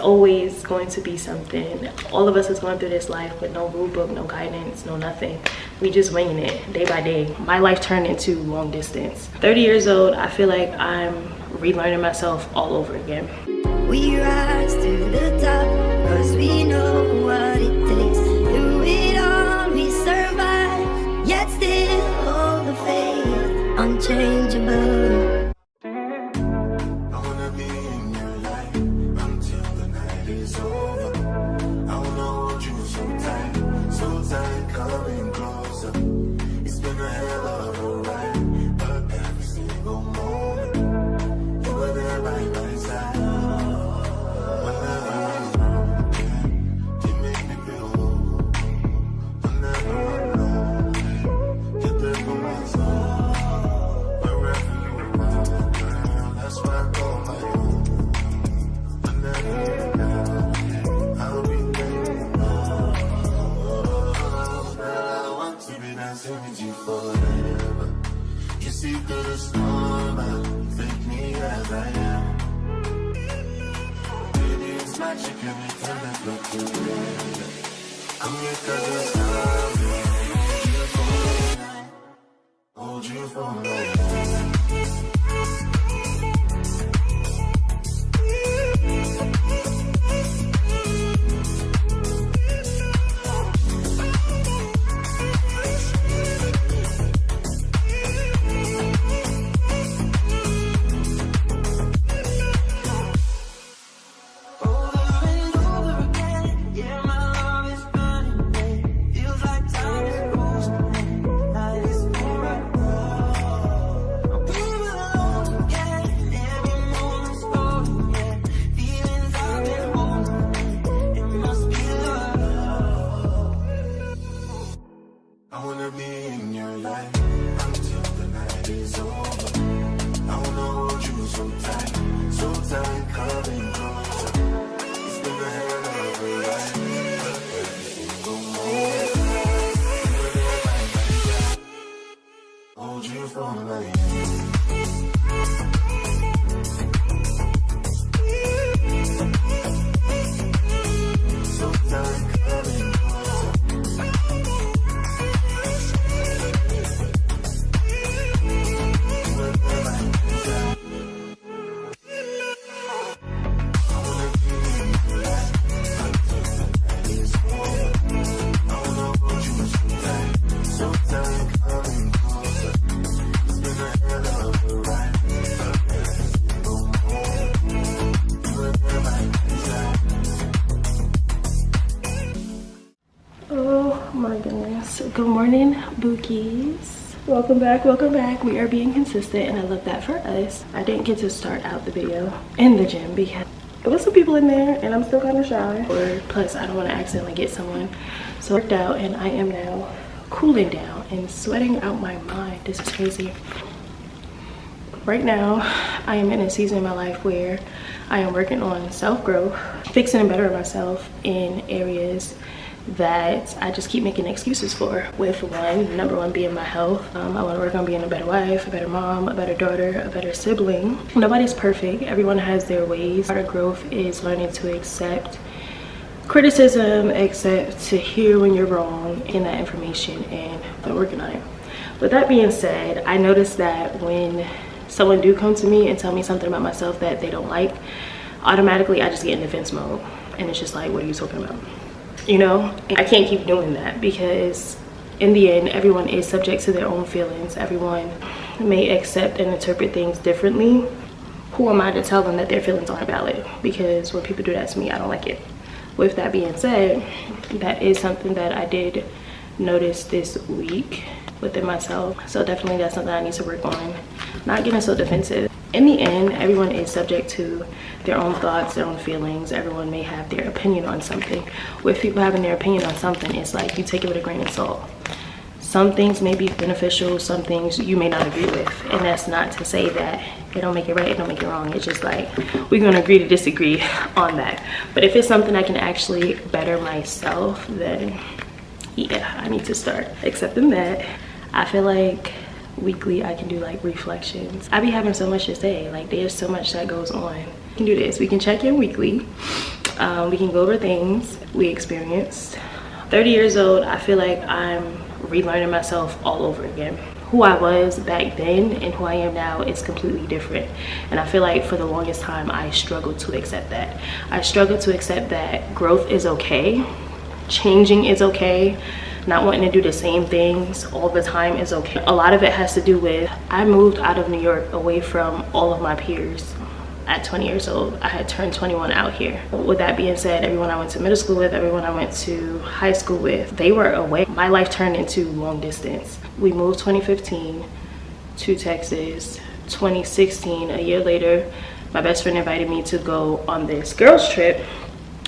Always going to be something. All of us is going through this life with no rule book, no guidance, no nothing. We just winging it day by day. My life turned into long distance. 30 years old, I feel like I'm relearning myself all over again. We rise to the top, cause we know what it takes. Through it all we survive, yet still hold the faith, unchangeable. Good morning, bookies. Welcome back, welcome back. We are being consistent and I love that for us. I didn't get to start out the video in the gym because there was some people in there and I'm still kind of shy. Or plus I don't want to accidentally get someone. So I worked out and I am now cooling down and sweating out my mind. This is crazy. Right now I am in a season in my life where I am working on self-growth, fixing and bettering myself in areas that I just keep making excuses for, with number one being my health. I want to work on being a better wife, a better mom, a better daughter, a better sibling. Nobody's perfect. Everyone has their ways. Part of growth is learning to accept criticism, accept to hear when you're wrong, in that information, and working on it. With that being said, I noticed that when someone do come to me and tell me something about myself that they don't like, automatically I just get in defense mode. And it's just like, what are you talking about? You know, I can't keep doing that because in the end, everyone is subject to their own feelings. Everyone may accept and interpret things differently. Who am I to tell them that their feelings aren't valid? Because when people do that to me, I don't like it. With that being said, that is something that I did notice this week within myself. So definitely that's something I need to work on. Not getting so defensive. In the end, everyone is subject to their own thoughts, their own feelings. Everyone may have their opinion on something. With people having their opinion on something, it's like you take it with a grain of salt. Some things may be beneficial, some things you may not agree with. And that's not to say that it don't make it right, it don't make it wrong. It's just like, we're gonna agree to disagree on that. But if it's something I can actually better myself, then yeah, I need to start accepting that. I feel like weekly I can do like reflections. I be having so much to say, like there's so much that goes on. We can do this, we can check in weekly We can go over things we experienced. 30 years old, I feel like I'm relearning myself all over again. Who I was back then and who I am now is completely different. And I feel like for the longest time, I struggled to accept that. I struggled to accept that growth is okay, changing is okay, not wanting to do the same things all the time is okay. A lot of it has to do with, I moved out of New York away from all of my peers. At 20 years old, I had turned 21 out here. With that being said, everyone I went to middle school with, everyone I went to high school with, they were away. My life turned into long distance. We moved 2015 to Texas. 2016, a year later, my best friend invited me to go on this girls trip,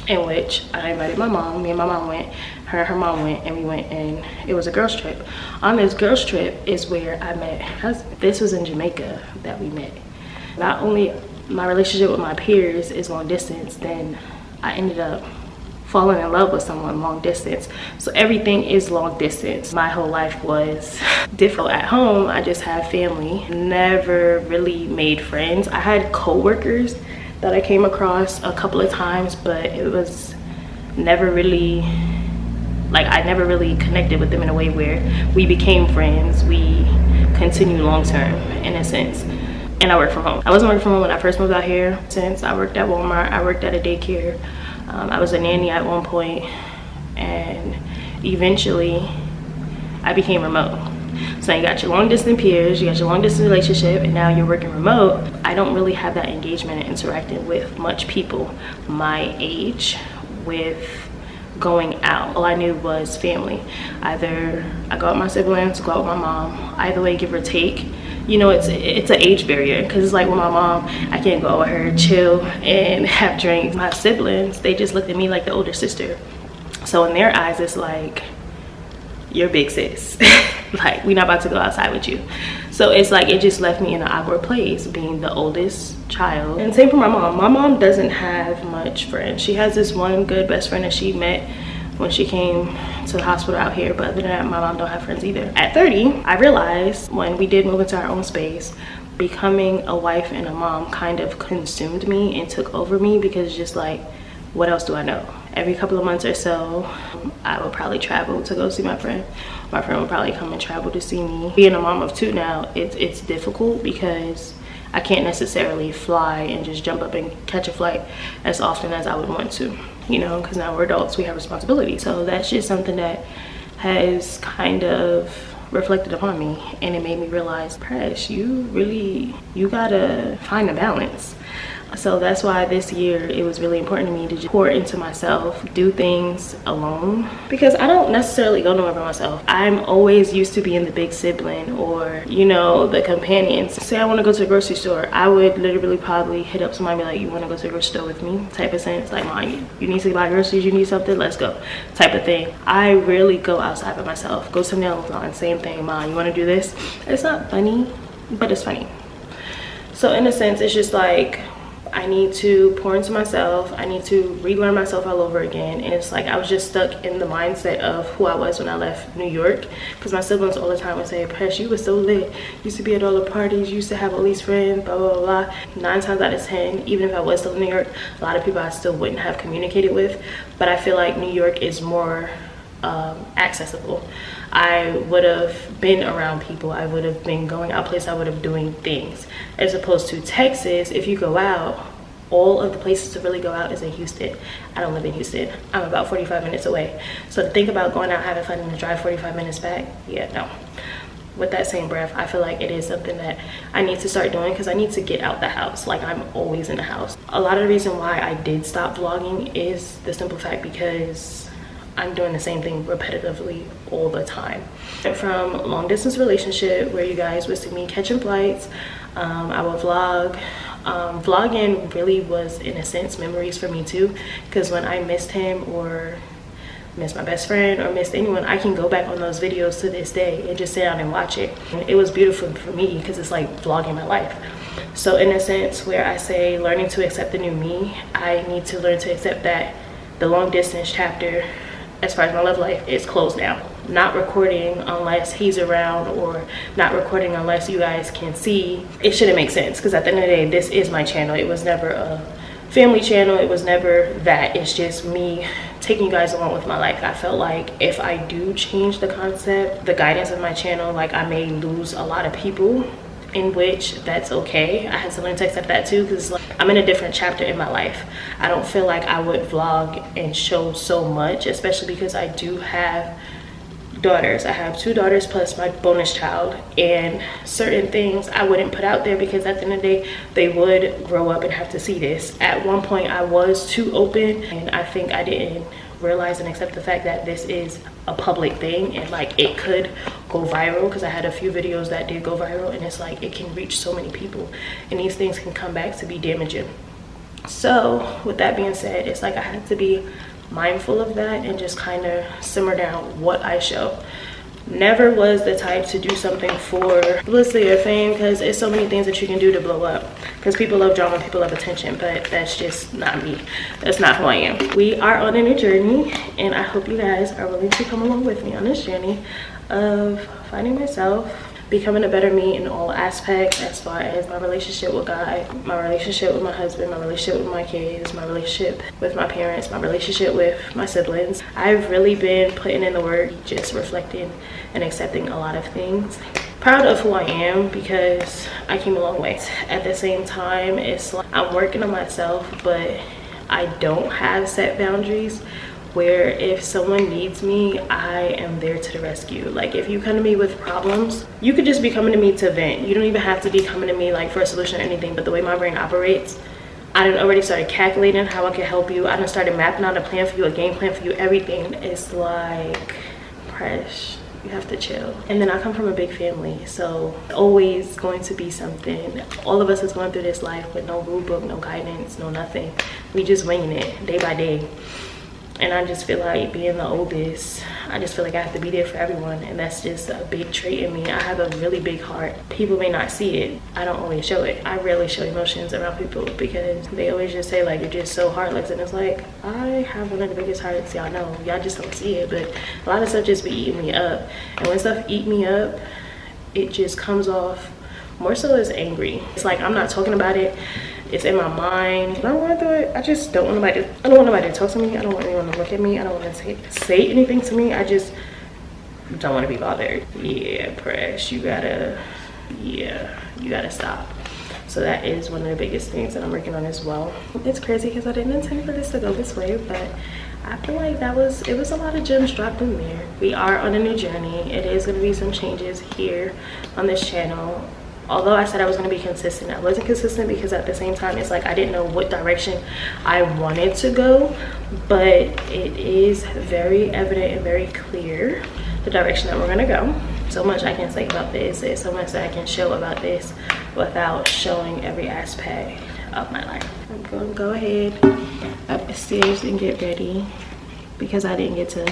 in which I invited my mom. Me and my mom went, her and her mom went, and we went, and it was a girls trip. On this girls trip is where I met her husband. This was in Jamaica that we met. Not only my relationship with my peers is long distance, then I ended up falling in love with someone long distance. So everything is long distance. My whole life was different. At home, I just have family. Never really made friends. I had co-workers that I came across a couple of times, but it was never really, like, I never really connected with them in a way where we became friends. We continue long term in a sense. And I work from home. I wasn't working from home when I first moved out here. Since I worked at Walmart, I worked at a daycare. I was a nanny at one point, and eventually I became remote. So you got your long distance peers, you got your long distance relationship, and now you're working remote. I don't really have that engagement and interacting with much people my age with going out. All I knew was family. Either I go out with my siblings, go out with my mom, either way, give or take. You know, it's an age barrier, because it's like with my mom, I can't go out with her, chill and have drinks. My siblings, they just looked at me like the older sister. So in their eyes, it's like, you're big sis. Like, we're not about to go outside with you. So it's like, it just left me in an awkward place being the oldest child. And same for my mom. My mom doesn't have much friends. She has this one good best friend that she met when she came to the hospital out here, but other than that, my mom don't have friends either. At 30, I realized when we did move into our own space, becoming a wife and a mom kind of consumed me and took over me, because just like, what else do I know? Every couple of months or so, I would probably travel to go see my friend. My friend would probably come and travel to see me. Being a mom of two now, it's difficult because I can't necessarily fly and just jump up and catch a flight as often as I would want to, you know, because now we're adults, we have responsibility. So that's just something that has kind of reflected upon me, and it made me realize, Presh, you gotta find a balance. So that's why this year it was really important to me to just pour into myself, do things alone, because I don't necessarily go nowhere by myself. I'm always used to being the big sibling, or, you know, the companions. Say I want to go to the grocery store, I would literally probably hit up somebody and be like, you want to go to the grocery store with me, type of sense. Like, Mom, you need to buy groceries, you need something, let's go, type of thing. I rarely go outside by myself. Go to the nail salon, same thing. Mom, you want to do this? It's not funny, but it's funny. So in a sense, it's just like, I need to pour into myself. I need to relearn myself all over again. And it's like, I was just stuck in the mindset of who I was when I left New York, because my siblings all the time would say, Presh, you were so lit, you used to be at all the parties, you used to have all these friends, blah blah blah. 9 times out of 10, even if I was still in New York, a lot of people I still wouldn't have communicated with. But I feel like New York is more accessible. I would have been around people, I would have been going out places, I would have doing things, as opposed to Texas. If you go out, all of the places to really go out is in Houston. I don't live in Houston. I'm about 45 minutes away. So to think about going out, having fun, and to drive 45 minutes back, yeah, no. With that same breath, I feel like it is something that I need to start doing, because I need to get out the house. Like, I'm always in the house. A lot of the reason why I did stop vlogging is the simple fact because I'm doing the same thing repetitively all the time. From long distance relationship where you guys would see me catching flights, I would vlog. Vlogging really was, in a sense, memories for me too, because when I missed him or missed my best friend or missed anyone, I can go back on those videos to this day and just sit down and watch it. And it was beautiful for me because it's like vlogging my life. So in a sense, where I say learning to accept the new me, I need to learn to accept that the long distance chapter as far as my love life is closed now. Not recording unless he's around, or not recording unless you guys can see. It shouldn't make sense, because at the end of the day, this is my channel. It was never a family channel. It was never that. It's just me taking you guys along with my life. I felt like if I do change the concept, the guidance of my channel, like I may lose a lot of people, in which that's okay. I had to learn to accept that too, because like, I'm in a different chapter in my life. I don't feel like I would vlog and show so much, especially because I do have daughters. I have 2 daughters plus my bonus child, and certain things I wouldn't put out there because at the end of the day they would grow up and have to see this. At one point I was too open, and I think I didn't realize and accept the fact that this is a public thing, and like it could go viral, because I had a few videos that did go viral, and it's like it can reach so many people, and these things can come back to be damaging. So with that being said, it's like I had to be mindful of that and just kind of simmer down what I show. Never was the type to do something for publicity or fame, because it's so many things that you can do to blow up, because people love drama, people love attention, but that's just not me. That's not who I am. We are on a new journey, and I hope you guys are willing to come along with me on this journey of finding myself, becoming a better me in all aspects, as far as my relationship with God, my relationship with my husband, my relationship with my kids, my relationship with my parents, my relationship with my siblings. I've really been putting in the work, just reflecting and accepting a lot of things. Proud of who I am, because I came a long way. At the same time, it's like I'm working on myself, but I don't have set boundaries where if someone needs me, I am there to the rescue. Like if you come to me with problems, you could just be coming to me to vent. You don't even have to be coming to me like for a solution or anything, but the way my brain operates, I done already started calculating how I can help you. I done started mapping out a plan for you, a game plan for you, everything. It's like, Presh, you have to chill. And then I come from a big family, so always going to be something. All of us is going through this life with no rule book, no guidance, no nothing. We just winging it day by day. And I just feel like being the oldest, I just feel like I have to be there for everyone, and that's just a big trait in me. I have a really big heart. People may not see it. I don't always show it. I rarely show emotions around people, because they always just say like, you're just so heartless, and it's like, I have one of the biggest hearts, y'all know. Y'all just don't see it, but a lot of stuff just be eating me up. And when stuff eat me up, it just comes off more so as angry. It's like I'm not talking about it. It's in my mind. I don't want to do it. I just don't want nobody to, I don't want nobody to talk to me. I don't want anyone to look at me. I don't want to say anything to me. I just don't want to be bothered. Yeah, Presh, you gotta stop. So that is one of the biggest things that I'm working on as well. It's crazy because I didn't intend for this to go this way, but I feel like it was a lot of gems dropped in there. We are on a new journey. It is going to be some changes here on this channel. Although I said I was going to be consistent, I wasn't consistent, because at the same time it's like I didn't know what direction I wanted to go, but it is very evident and very clear the direction that we're going to go. So much I can say about this. There's so much that I can show about this without showing every aspect of my life. I'm going to go ahead upstairs and get ready, because I didn't get to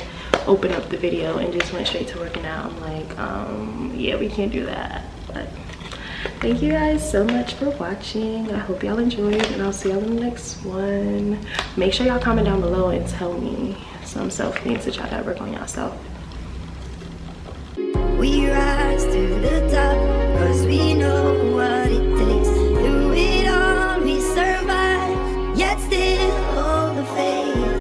open up the video and just went straight to working out. I'm like, yeah, we can't do that. But thank you guys so much for watching. I hope y'all enjoyed, and I'll see y'all in the next one. Make sure y'all comment down below and tell me some self things that y'all gotta work on yourself.